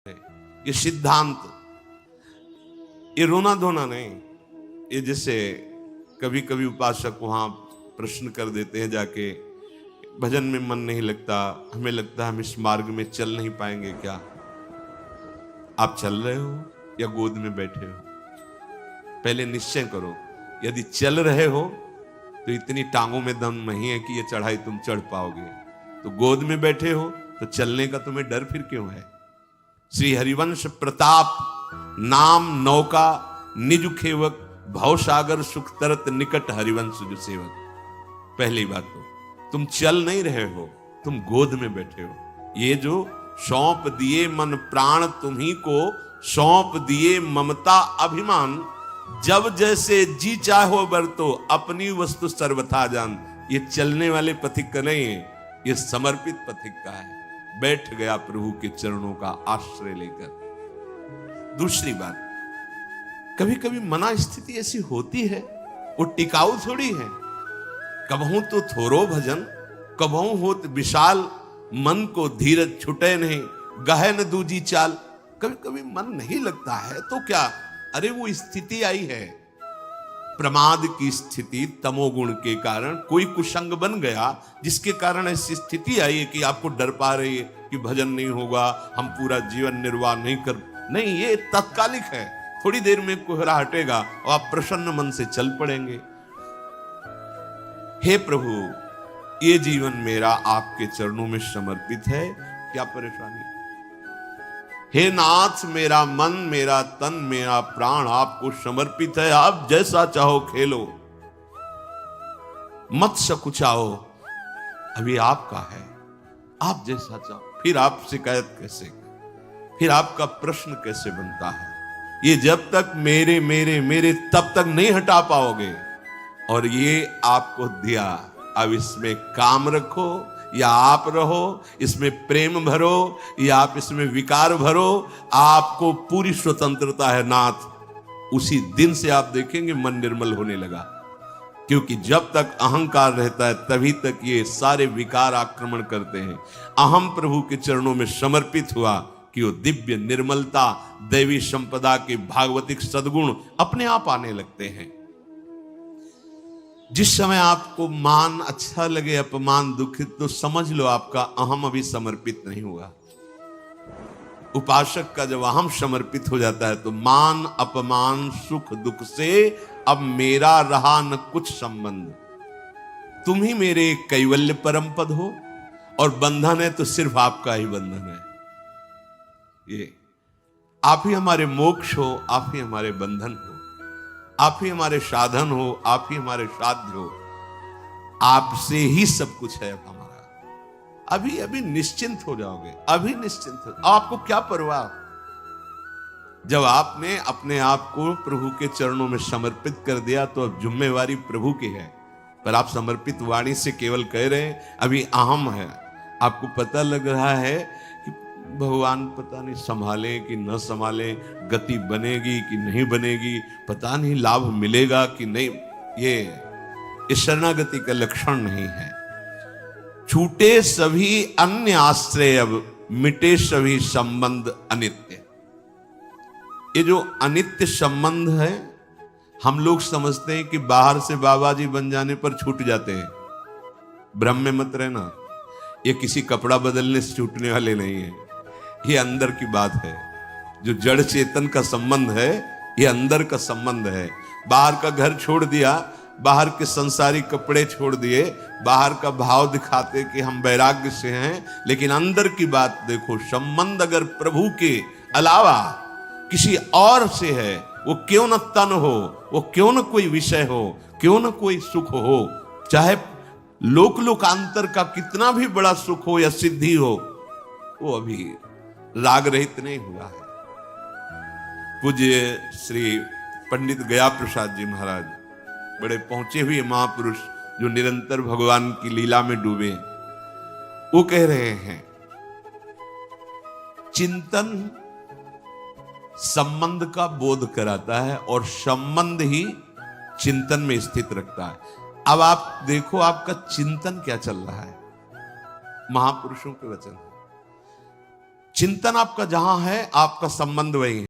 ये सिद्धांत, ये रोना धोना नहीं। ये जैसे कभी कभी उपासक वहां प्रश्न कर देते हैं जाके, भजन में मन नहीं लगता, हमें लगता है हम इस मार्ग में चल नहीं पाएंगे क्या? आप चल रहे हो या गोद में बैठे हो? पहले निश्चय करो। यदि चल रहे हो तो इतनी टांगों में दम नहीं है कि ये चढ़ाई तुम चढ़ पाओगे। तो गोद में बैठे हो तो चलने का तुम्हें डर फिर क्यों है? श्री हरिवंश प्रताप नाम नौका निज खेवक, भवसागर सुख तरत निकट हरिवंश जो सेवक। पहली बात तो तुम चल नहीं रहे हो, तुम गोद में बैठे हो। ये जो सौंप दिए मन प्राण तुम्ही को, सौंप दिए ममता अभिमान, जब जैसे जी चाहो बरतो अपनी वस्तु सर्वथा जान। ये चलने वाले पथिक का नहीं है, ये समर्पित पथिक का है। बैठ गया प्रभु के चरणों का आश्रय लेकर। दूसरी बात, कभी कभी मना स्थिति ऐसी होती है, वो टिकाऊ थोड़ी है। कबहू तो थोरो भजन, कबहू होत विशाल, मन को धीरज छुटे नहीं, गहन दूजी चाल। कभी कभी मन नहीं लगता है तो क्या, अरे वो स्थिति आई है, प्रमाद की स्थिति, तमोगुण के कारण कोई कुसंग बन गया, जिसके कारण ऐसी स्थिति आई है कि आपको डर पा रही है कि भजन नहीं होगा, हम पूरा जीवन निर्वाह नहीं कर। नहीं, ये तात्कालिक है, थोड़ी देर में कोहरा हटेगा और आप प्रसन्न मन से चल पड़ेंगे। हे प्रभु, ये जीवन मेरा आपके चरणों में समर्पित है, क्या परेशानी? हे नाथ, मेरा मन, मेरा तन, मेरा प्राण आपको समर्पित है, आप जैसा चाहो खेलो, मत सकुचाओ, अभी आपका है, आप जैसा चाहो। फिर आप शिकायत कैसे, फिर आपका प्रश्न कैसे बनता है? ये जब तक मेरे मेरे मेरे तब तक नहीं हटा पाओगे। और ये आपको दिया, अब इसमें काम रखो या आप रहो, इसमें प्रेम भरो या आप इसमें विकार भरो, आपको पूरी स्वतंत्रता है नाथ। उसी दिन से आप देखेंगे मन निर्मल होने लगा। क्योंकि जब तक अहंकार रहता है तभी तक ये सारे विकार आक्रमण करते हैं। अहम प्रभु के चरणों में समर्पित हुआ कि वो दिव्य निर्मलता, दैवी संपदा के भागवतिक सद्गुण अपने आप आने लगते हैं। जिस समय आपको मान अच्छा लगे, अपमान दुखित, तो समझ लो आपका अहम अभी समर्पित नहीं हुआ। उपासक का जब अहम समर्पित हो जाता है तो मान अपमान सुख दुख से अब मेरा रहा न कुछ संबंध। तुम ही मेरे कैवल्य परम पद हो, और बंधन है तो सिर्फ आपका ही बंधन है। ये आप ही हमारे मोक्ष हो, आप ही हमारे बंधन हो, आप ही हमारे साधन हो, आप ही हमारे साध्य हो। आपसे ही सब कुछ है हमारा। अभी अभी निश्चिंत हो जाओगे, अभी निश्चिंत हो। आपको क्या परवाह? जब आपने अपने आप को प्रभु के चरणों में समर्पित कर दिया तो अब जिम्मेवारी प्रभु की है। पर आप समर्पित वाणी से केवल कह रहे हैं, अभी अहम है। आपको पता लग रहा है कि भगवान पता नहीं संभाले कि न संभाले, गति बनेगी कि नहीं बनेगी, पता नहीं लाभ मिलेगा कि नहीं। ये शरणागति का लक्षण नहीं है। छूटे सभी अन्य आश्रय, अब मिटे सभी संबंध अनित्य। ये जो अनित्य संबंध है, हम लोग समझते हैं कि बाहर से बाबा जी बन जाने पर छूट जाते हैं। भ्रम में मत रहना, ये किसी कपड़ा बदलने से छूटने वाले नहीं है। ये अंदर की बात है। जो जड़ चेतन का संबंध है, ये अंदर का संबंध है। बाहर का घर छोड़ दिया, बाहर के संसारिक कपड़े छोड़ दिए, बाहर का भाव दिखाते कि हम वैराग्य से हैं, लेकिन अंदर की बात देखो। संबंध अगर प्रभु के अलावा किसी और से है, वो क्यों न तन हो, वो क्यों न कोई विषय हो, क्यों न कोई सुख हो, चाहे लोक लोकांतर का कितना भी बड़ा सुख हो या सिद्धि हो, वो अभी राग रहित नहीं हुआ है। पूज्य श्री पंडित गया प्रसाद जी महाराज, बड़े पहुंचे हुए महापुरुष जो निरंतर भगवान की लीला में डूबे, वो कह रहे हैं, चिंतन संबंध का बोध कराता है और संबंध ही चिंतन में स्थित रखता है। अब आप देखो आपका चिंतन क्या चल रहा है। महापुरुषों के वचन, चिंतन आपका जहां है, आपका संबंध वही है।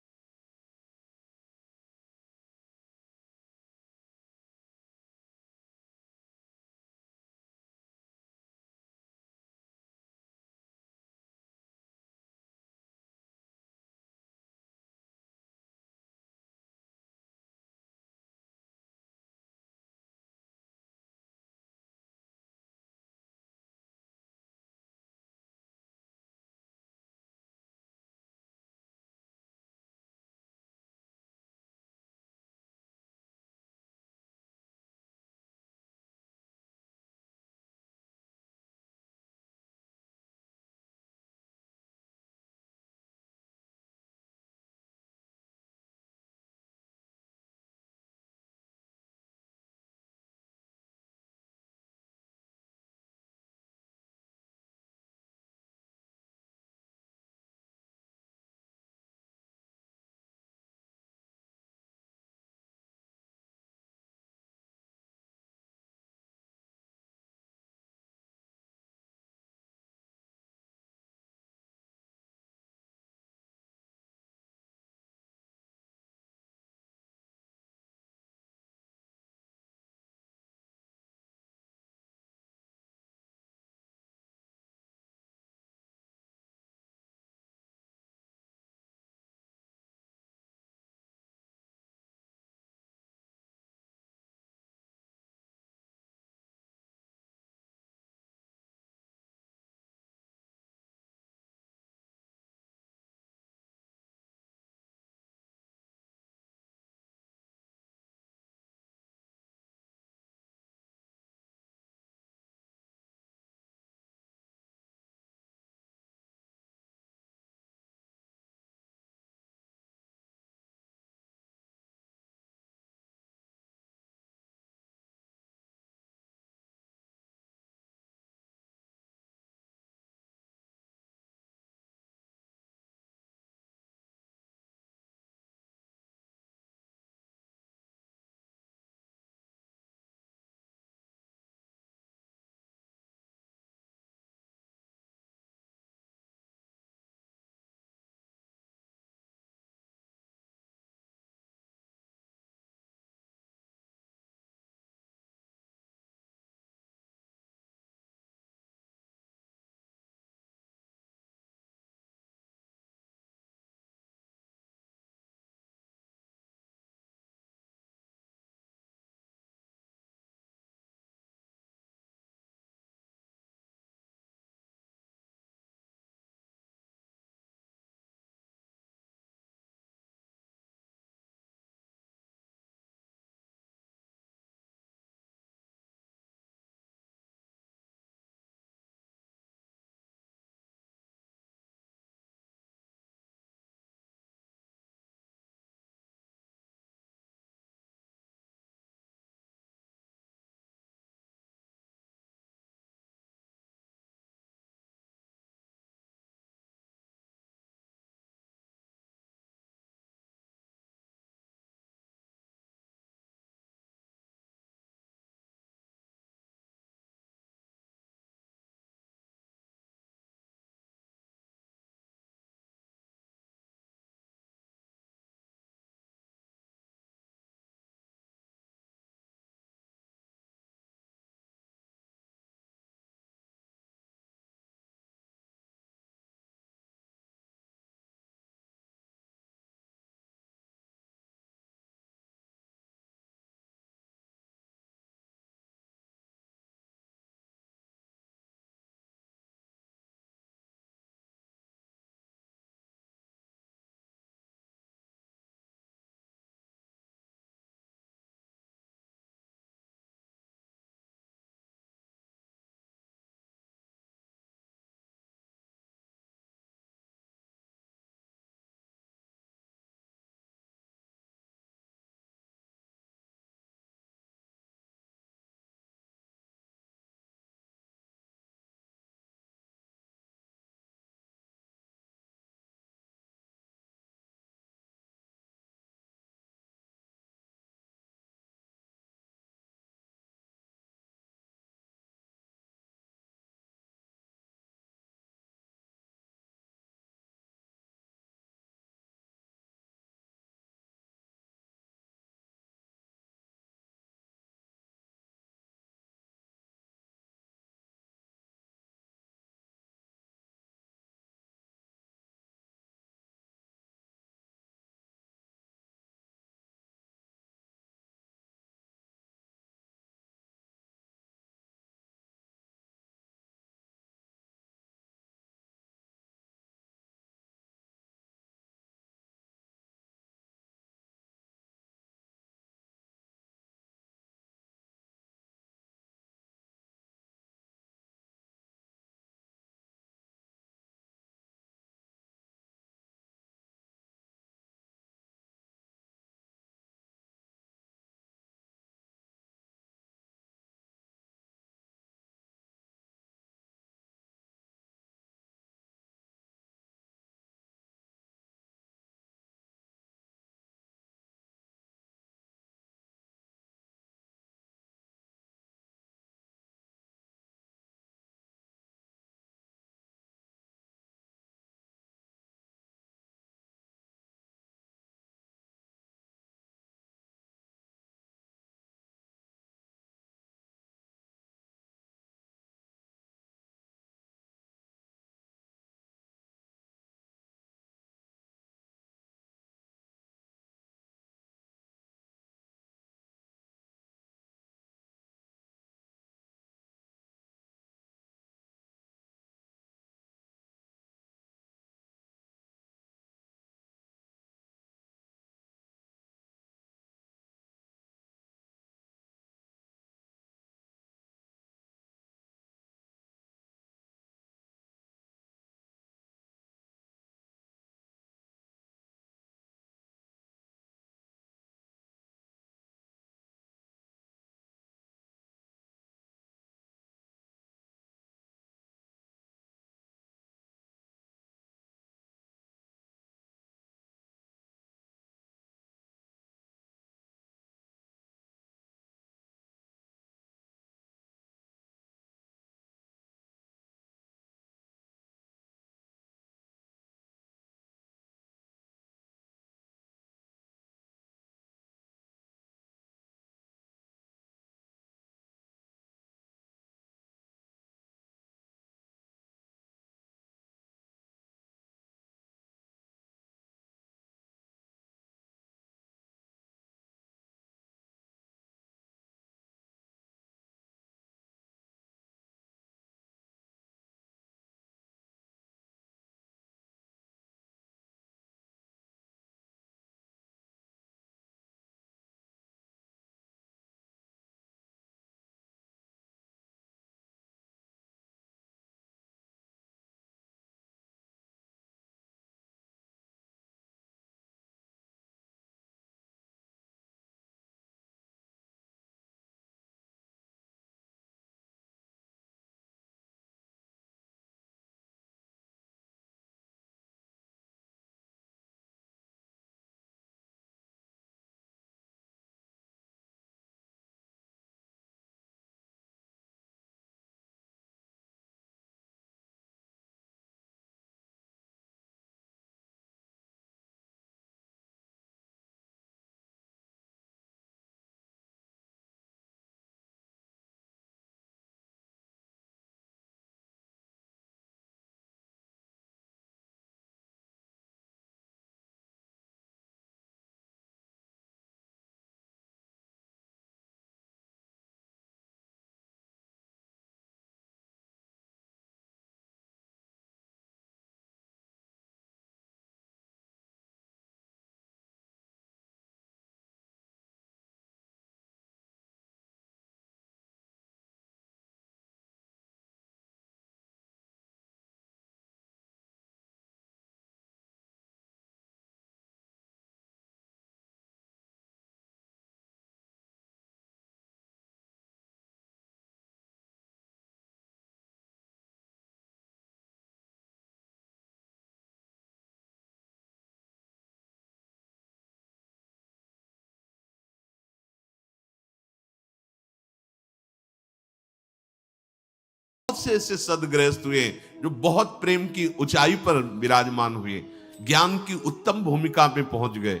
बहुत से ऐसे सदगृहस्थ हुए जो बहुत प्रेम की ऊंचाई पर विराजमान हुए, ज्ञान की उत्तम भूमिका पे पहुंच गए।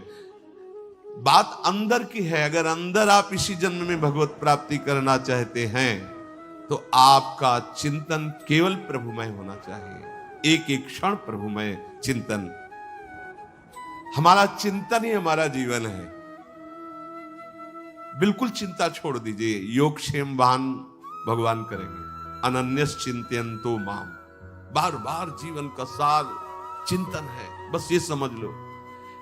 बात अंदर की है। अगर अंदर आप इसी जन्म में भगवत प्राप्ति करना चाहते हैं तो आपका चिंतन केवल प्रभुमय होना चाहिए। एक एक क्षण प्रभुमय चिंतन। हमारा चिंतन ही हमारा जीवन है। बिल्कुल चिंता छोड़ दीजिए। योगक्षेमवान भगवान करेंगे। अनन्यस चिंतयन्तो माम। बार बार जीवन का सार चिंतन है। बस ये समझ लो,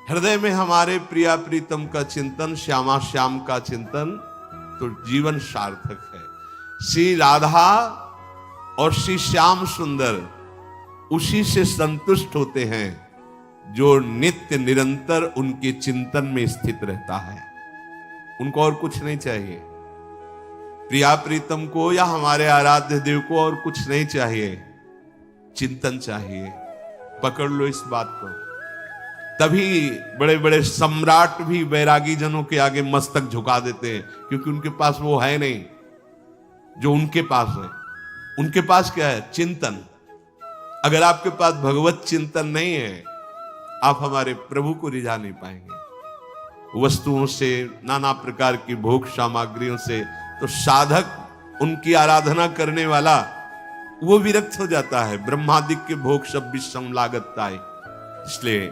हृदय में हमारे प्रिया प्रीतम का चिंतन, श्यामा श्याम का चिंतन, तो जीवन सार्थक है। श्री राधा और श्री श्याम सुंदर उसी से संतुष्ट होते हैं जो नित्य निरंतर उनके चिंतन में स्थित रहता है। उनको और कुछ नहीं चाहिए। प्रिया प्रीतम को या हमारे आराध्य देव को और कुछ नहीं चाहिए, चिंतन चाहिए। पकड़ लो इस बात को। तभी बड़े बड़े सम्राट भी बैरागी जनों के आगे मस्तक झुका देते हैं, क्योंकि उनके पास वो है नहीं जो उनके पास है। उनके पास क्या है? चिंतन। अगर आपके पास भगवत चिंतन नहीं है, आप हमारे प्रभु को रिझा नहीं पाएंगे। वस्तुओं से, नाना प्रकार की भोग सामग्रियों से तो साधक, उनकी आराधना करने वाला, वो विरक्त हो जाता है। ब्रह्मादिक के भोग सब विषम लागताय। इसलिए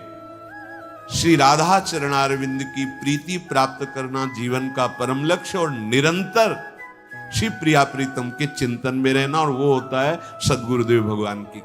श्री राधा चरणारविंद की प्रीति प्राप्त करना जीवन का परम लक्ष्य और निरंतर श्री प्रिया प्रीतम के चिंतन में रहना, और वो होता है सद्गुरुदेव भगवान की